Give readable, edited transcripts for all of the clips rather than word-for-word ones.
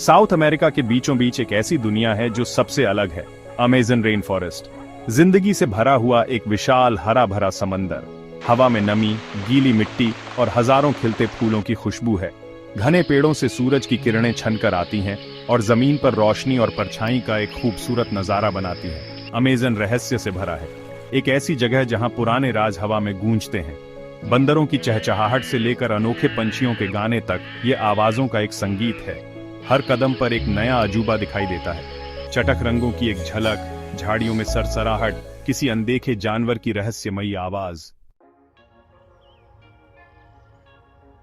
South America के बीचों बीच एक ऐसी दुनिया है जो सबसे अलग है, अमेज़न रेन फॉरेस्ट। जिंदगी से भरा हुआ एक विशाल हरा भरा समंदर, हवा में नमी, गीली मिट्टी और हजारों खिलते फूलों की खुशबू है। घने पेड़ों से सूरज की किरणें छनकर आती हैं और जमीन पर रोशनी और परछाई का एक खूबसूरत नजारा बनाती है। अमेज़न रहस्य से भरा है, एक ऐसी जगह जहां पुराने राज हवा में गूंजते हैं। बंदरों की चहचहाहट से लेकर अनोखे पंछियों के गाने तक ये आवाजों का एक संगीत है। हर कदम पर एक नया अजूबा दिखाई देता है। चटक रंगों की एक झलक, झाड़ियों में सरसराहट, किसी अनदेखे जानवर की रहस्यमयी आवाज।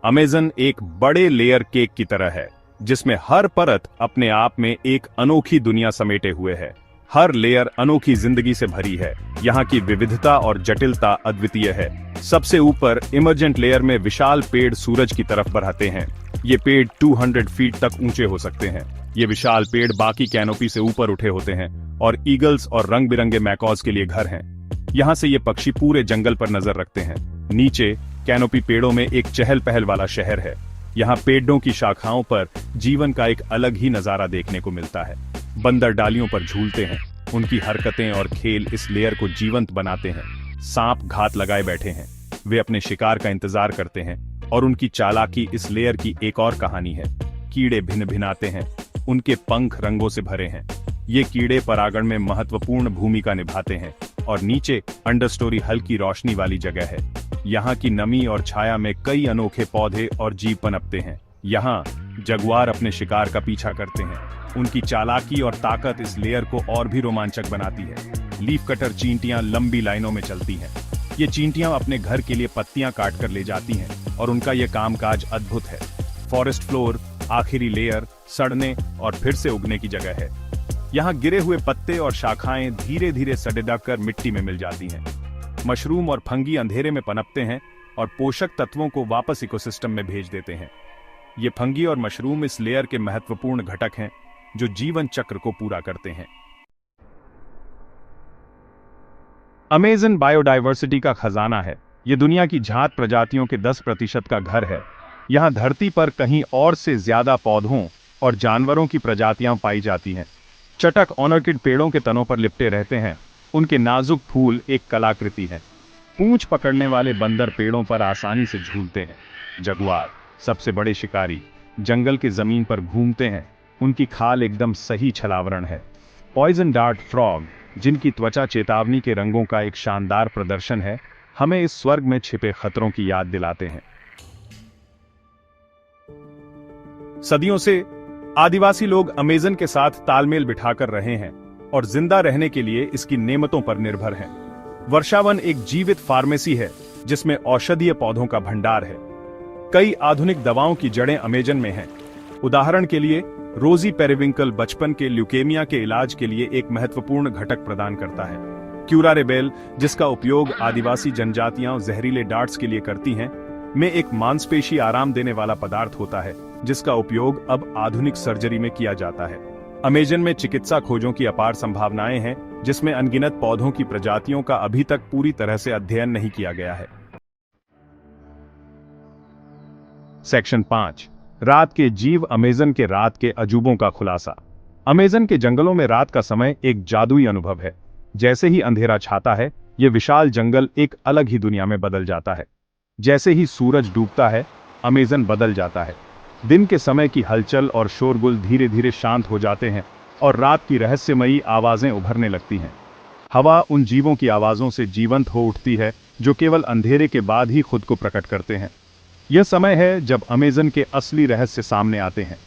अमेज़न एक बड़े लेयर केक की तरह है, जिसमें हर परत अपने आप में एक अनोखी दुनिया समेटे हुए है। हर लेयर अनोखी जिंदगी से भरी है। यहाँ की विविधता और जटिलता अद्वितीय है। सबसे ऊपर इमर्जेंट लेयर में विशाल पेड़ सूरज की तरफ बढ़ाते हैं। ये पेड़ 200 फीट तक ऊंचे हो सकते हैं। ये विशाल पेड़ बाकी कैनोपी से ऊपर उठे होते हैं और ईगल्स और रंग बिरंगे मैकॉज के लिए घर हैं। यहाँ से ये पक्षी पूरे जंगल पर नजर रखते हैं। नीचे कैनोपी पेड़ों में एक चहल पहल वाला शहर है। यहाँ पेड़ों की शाखाओं पर जीवन का एक अलग ही नजारा देखने को मिलता है। बंदर डालियों पर झूलते हैं। उनकी हरकतें और खेल इस लेयर को जीवंत बनाते हैं। सांप घात लगाए बैठे हैं। वे अपने शिकार का इंतजार करते हैं और उनकी चालाकी इस लेयर की एक और कहानी है। कीड़े भिन्न भिनाते हैं। उनके पंख रंगों से भरे हैं। ये कीड़े परागण में महत्वपूर्ण भूमिका निभाते हैं। और नीचे अंडरस्टोरी हल्की रोशनी वाली जगह है। यहाँ की नमी और छाया में कई अनोखे पौधे और जीव पनपते हैं। यहाँ जगुआर अपने शिकार का पीछा करते हैं। उनकी चालाकी और ताकत इस लेयर को और भी रोमांचक बनाती है। लीफ कटर चींटियां लंबी लाइनों में चलती हैं। ये चींटियां अपने घर के लिए पत्तियां काट कर ले जाती हैं और उनका ये कामकाज अद्भुत है। फॉरेस्ट फ्लोर, आखिरी लेयर, सड़ने और फिर से उगने की जगह है। यहाँ गिरे हुए पत्ते और शाखाएं धीरे धीरे सड़े कर मिट्टी में मिल जाती हैं। मशरूम और फंगी अंधेरे में पनपते हैं और पोषक तत्वों को वापस इकोसिस्टम में भेज देते हैं। ये फंगी और मशरूम इस लेयर के महत्वपूर्ण घटक हैं जो जीवन चक्र को पूरा करते हैं। अमेज़न बायोडायवर्सिटी का खजाना है। ये दुनिया की झात प्रजातियों के 10% का घर है। यहाँ धरती पर कहीं और से ज्यादा पौधों और जानवरों की प्रजातियां पाई जाती हैं। चटक ऑर्किड पेड़ों के तनों पर लिपटे रहते हैं। उनके नाजुक फूल एक कलाकृति है। पूंछ पकड़ने वाले बंदर पेड़ों पर आसानी से झूलते हैं। जगुआर, सबसे बड़े शिकारी, जंगल की जमीन पर घूमते हैं। उनकी खाल एकदम सही छलावरण है। पॉइजन डार्ट फ्रॉग, जिनकी त्वचा चेतावनी के रंगों का एक शानदार प्रदर्शन है, हमें इस स्वर्ग में छिपे खतरों की याद दिलाते हैं। सदियों से आदिवासी लोग अमेज़न के साथ तालमेल बिठाकर रहे हैं और जिंदा रहने के लिए इसकी नेमतों पर निर्भर हैं। वर्षावन एक जीवित फार्मेसी है जिसमें औषधीय पौधों का भंडार है। कई आधुनिक दवाओं की जड़ें अमेज़न में हैं। उदाहरण के लिए रोजी पेरिविंकल बचपन के ल्यूकेमिया के इलाज के लिए एक महत्वपूर्ण घटक प्रदान करता है। क्यूरारेबेल, जिसका उपयोग आदिवासी जनजातियां जहरीले डार्ट्स के लिए करती हैं, में एक मांसपेशी आराम देने वाला पदार्थ होता है जिसका उपयोग अब आधुनिक सर्जरी में किया जाता है। अमेज़न में चिकित्सा खोजों की अपार संभावनाएं हैं जिसमें अनगिनत पौधों की प्रजातियों का अभी तक पूरी तरह से अध्ययन नहीं किया गया है। सेक्शन 5, रात के जीव। अमेज़न के रात के अजूबों का खुलासा। अमेज़न के जंगलों में रात का समय एक जादुई अनुभव है। जैसे ही अंधेरा छाता है, ये विशाल जंगल एक अलग ही दुनिया में बदल जाता है। जैसे ही सूरज डूबता है, अमेज़न बदल जाता है। दिन के समय की हलचल और शोरगुल धीरे धीरे शांत हो जाते हैं और रात की रहस्यमयी आवाजें उभरने लगती हैं। हवा उन जीवों की आवाजों से जीवंत हो उठती है जो केवल अंधेरे के बाद ही खुद को प्रकट करते हैं। यह समय है जब अमेज़न के असली रहस्य सामने आते हैं।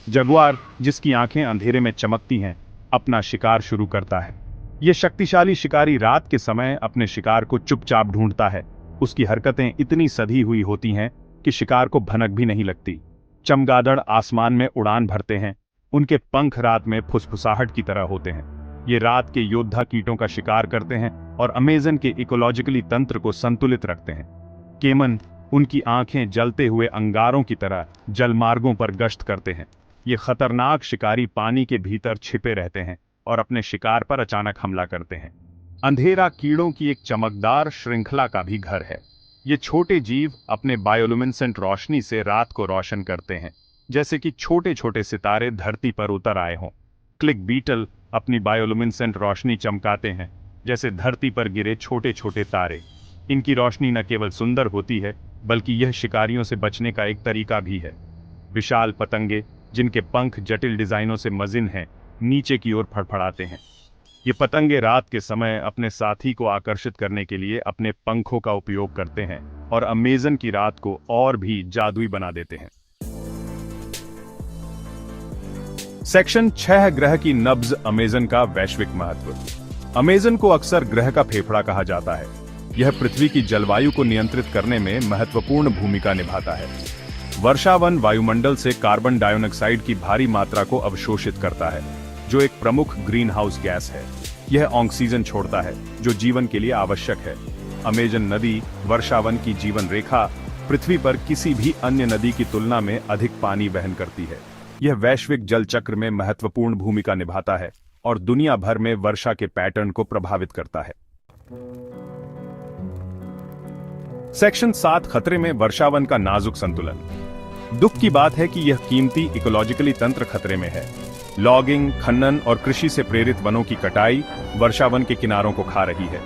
जगुआर, जिसकी आंखें अंधेरे में चमकती हैं, अपना शिकार शुरू करता है। यह शक्तिशाली शिकारी रात के समय अपने शिकार को चुपचाप ढूंढता है। उसकी हरकतें इतनी सधी हुई होती हैं कि शिकार को भनक भी नहीं लगती। चमगादड़ आसमान में उड़ान भरते हैं। उनके पंख रात में फुसफुसाहट की तरह होते हैं। ये रात के योद्धा कीटों का शिकार करते हैं और अमेज़न के इकोलॉजिकली तंत्र को संतुलित रखते हैं। केमन, उनकी आंखें जलते हुए अंगारों की तरह जलमार्गों पर गश्त करते हैं। ये खतरनाक शिकारी पानी के भीतर छिपे रहते हैं और अपने शिकार पर अचानक हमला करते हैं। अंधेरा कीड़ों की एक चमकदार श्रृंखला का भी घर है। ये छोटे जीव अपने बायोलुमिनेसेंट रोशनी से रात को रोशन करते हैं, जैसे कि छोटे छोटे सितारे धरती पर उतर आए हों। क्लिक बीटल अपनी बायोलुमिनेसेंट रोशनी चमकाते हैं, जैसे धरती पर गिरे छोटे छोटे तारे। इनकी रोशनी न केवल सुंदर होती है, बल्कि यह शिकारियों से बचने का एक तरीका भी है। विशाल पतंगे, जिनके पंख जटिल डिजाइनों से मजिन हैं, नीचे की ओर फड़फड़ाते हैं। ये पतंगे रात के समय अपने साथी को आकर्षित करने के लिए अपने पंखों का उपयोग करते हैं और अमेज़न की रात को और भी जादुई बना देते हैं। सेक्शन 6, ग्रह की नब्ज अमेज़न का वैश्विक महत्व। अमेज़न को अक्सर ग्रह का फेफड़ा कहा जाता है। यह पृथ्वी की जलवायु को नियंत्रित करने में महत्वपूर्ण भूमिका निभाता है। वर्षावन वायुमंडल से कार्बन डाइऑक्साइड की भारी मात्रा को अवशोषित करता है, जो एक प्रमुख ग्रीन हाउस गैस है। यह ऑक्सीजन छोड़ता है, जो जीवन के लिए आवश्यक है। अमेज़न नदी, वर्षावन की जीवन रेखा, पृथ्वी पर किसी भी अन्य नदी की तुलना में अधिक पानी वहन करती है। यह वैश्विक जल चक्र में महत्वपूर्ण भूमिका निभाता है और दुनिया भर में वर्षा के पैटर्न को प्रभावित करता है। सेक्शन 7, खतरे में वर्षावन का नाजुक संतुलन। दुख की बात है कि यह कीमती इकोलॉजिकली तंत्र खतरे में है। लॉगिंग, खनन और कृषि से प्रेरित वनों की कटाई वर्षावन के किनारों को खा रही है।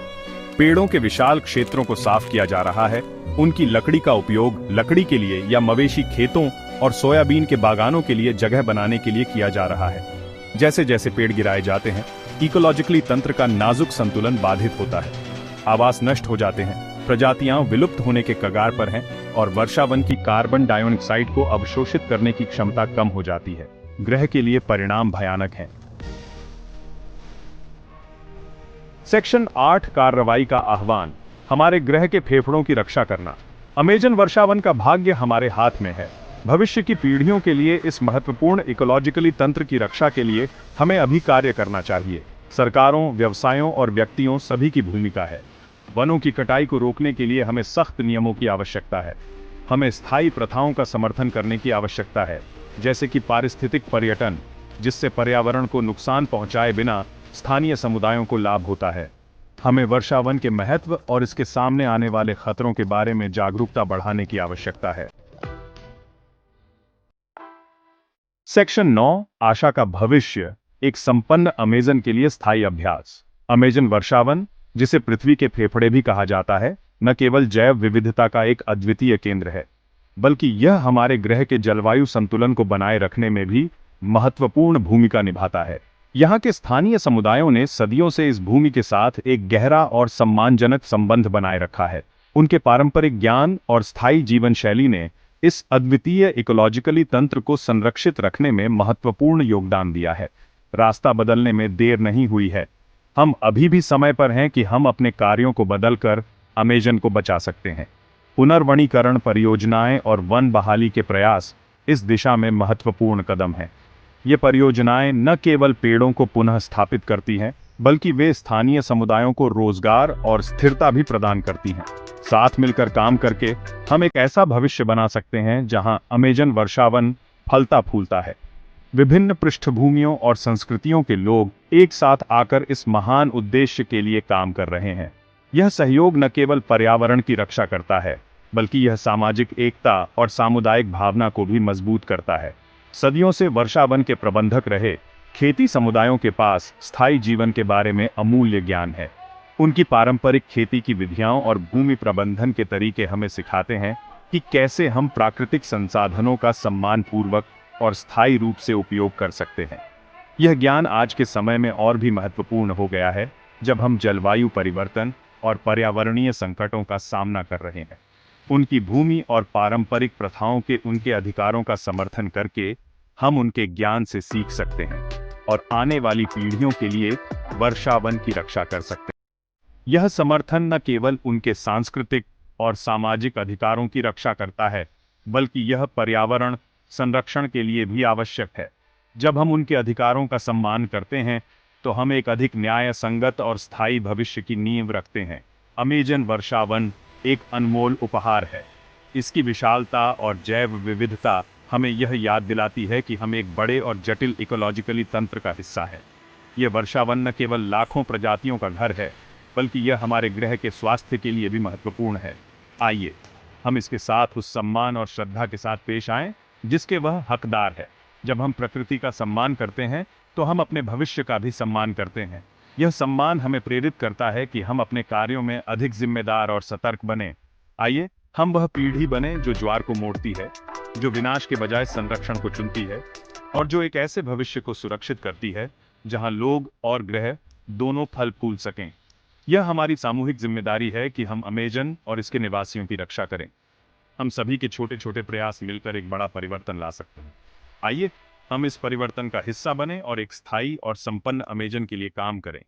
पेड़ों के विशाल क्षेत्रों को साफ किया जा रहा है। उनकी लकड़ी का उपयोग लकड़ी के लिए या मवेशी खेतों और सोयाबीन के बागानों के लिए जगह बनाने के लिए किया जा रहा है। जैसे जैसे पेड़ गिराए जाते हैं, इकोलॉजिकली तंत्र का नाजुक संतुलन बाधित होता है। आवास नष्ट हो जाते हैं, प्रजातियां विलुप्त होने के कगार पर हैं और वर्षावन की कार्बन डाइऑक्साइड को अवशोषित करने की क्षमता कम हो जाती है। ग्रह के लिए परिणाम भयानक हैं। सेक्शन 8, कार्रवाई का आह्वान। हमारे ग्रह के फेफड़ों की रक्षा करना। अमेज़न वर्षावन का भाग्य हमारे हाथ में है। भविष्य की पीढ़ियों के लिए इस महत्वपूर्ण इकोलॉजिकली तंत्र की रक्षा के लिए हमें अभी कार्य करना चाहिए। सरकारों, व्यवसायों और व्यक्तियों सभी की भूमिका है। वनों की कटाई को रोकने के लिए हमें सख्त नियमों की आवश्यकता है। हमें स्थायी प्रथाओं का समर्थन करने की आवश्यकता है, जैसे कि पारिस्थितिक पर्यटन, जिससे पर्यावरण को नुकसान पहुंचाए बिना स्थानीय समुदायों को लाभ होता है। हमें वर्षावन के महत्व और इसके सामने आने वाले खतरों के बारे में जागरूकता बढ़ाने की आवश्यकता है। सेक्शन 9, आशा का भविष्य, एक संपन्न अमेज़न के लिए स्थायी अभ्यास। अमेज़न वर्षावन, जिसे पृथ्वी के फेफड़े भी कहा जाता है, न केवल जैव विविधता का एक अद्वितीय केंद्र है, बल्कि यह हमारे ग्रह के जलवायु संतुलन को बनाए रखने में भी महत्वपूर्ण भूमिका निभाता है। यहाँ के स्थानीय समुदायों ने सदियों से इस भूमि के साथ एक गहरा और सम्मानजनक संबंध बनाए रखा है। उनके पारंपरिक ज्ञान और स्थायी जीवन शैली ने इस अद्वितीय इकोलॉजिकली तंत्र को संरक्षित रखने में महत्वपूर्ण योगदान दिया है। रास्ता बदलने में देर नहीं हुई है। हम अभी भी समय पर हैं कि हम अपने कार्यों को बदलकर अमेज़न को बचा सकते हैं। पुनर्वनीकरण परियोजनाएं और वन बहाली के प्रयास इस दिशा में महत्वपूर्ण कदम हैं। ये परियोजनाएं न केवल पेड़ों को पुनः स्थापित करती हैं, बल्कि वे स्थानीय समुदायों को रोजगार और स्थिरता भी प्रदान करती हैं। साथ मिलकर काम करके हम एक ऐसा भविष्य बना सकते हैं जहां अमेज़न वर्षावन फलता फूलता है। विभिन्न पृष्ठभूमियों और संस्कृतियों के लोग एक साथ आकर इस महान उद्देश्य के लिए काम कर रहे हैं। यह सहयोग न केवल पर्यावरण की रक्षा करता है, बल्कि यह सामाजिक एकता और सामुदायिक भावना को भी मजबूत करता है। सदियों से वर्षावन के प्रबंधक रहे खेती समुदायों के पास स्थायी जीवन के बारे में अमूल्य ज्ञान है। उनकी पारंपरिक खेती की विधियां और भूमि प्रबंधन के तरीके हमें सिखाते हैं कि कैसे हम प्राकृतिक संसाधनों का सम्मानपूर्वक और स्थायी रूप से उपयोग कर सकते हैं। यह ज्ञान आज के समय में और भी महत्वपूर्ण हो गया है, जब हम जलवायु परिवर्तन और पर्यावरणीय संकटों का सामना कर रहे हैं। उनकी भूमि और पारंपरिक प्रथाओं के उनके अधिकारों का समर्थन करके हम उनके ज्ञान से सीख सकते हैं और आने वाली पीढ़ियों के लिए वर्षावन की रक्षा कर सकते हैं। यह समर्थन न केवल उनके सांस्कृतिक और सामाजिक अधिकारों की रक्षा करता है, बल्कि यह पर्यावरण संरक्षण के लिए भी आवश्यक है। जब हम उनके अधिकारों का सम्मान करते हैं, तो हम एक अधिक न्याय संगत और स्थायी भविष्य की नींव रखते हैं। अमेज़न वर्षावन एक अनमोल उपहार है। इसकी विशालता और जैव विविधता हमें यह याद दिलाती है कि हम एक बड़े और जटिल इकोलॉजिकली तंत्र का हिस्सा है। यह वर्षावन न केवल लाखों प्रजातियों का घर है, बल्कि यह हमारे ग्रह के स्वास्थ्य के लिए भी महत्वपूर्ण है। आइए हम इसके साथ उस सम्मान और श्रद्धा के साथ पेश आएं जिसके वह हकदार है। जब हम प्रकृति का सम्मान करते हैं तो हम अपने भविष्य का भी सम्मान करते हैं। यह सम्मान हमें प्रेरित करता है कि हम अपने कार्यों में अधिक जिम्मेदार और सतर्क बने। आइए हम वह पीढ़ी बने जो ज्वार को मोड़ती है, जो विनाश के बजाय संरक्षण को चुनती है, और जो एक ऐसे भविष्य को सुरक्षित करती है जहां लोग और ग्रह दोनों फल फूल सकें। यह हमारी सामूहिक जिम्मेदारी है कि हम अमेजन और इसके निवासियों की रक्षा करें। हम सभी के छोटे छोटे प्रयास मिलकर एक बड़ा परिवर्तन ला सकते हैं। आइए हम इस परिवर्तन का हिस्सा बने और एक स्थायी और संपन्न अमेजन के लिए काम करें।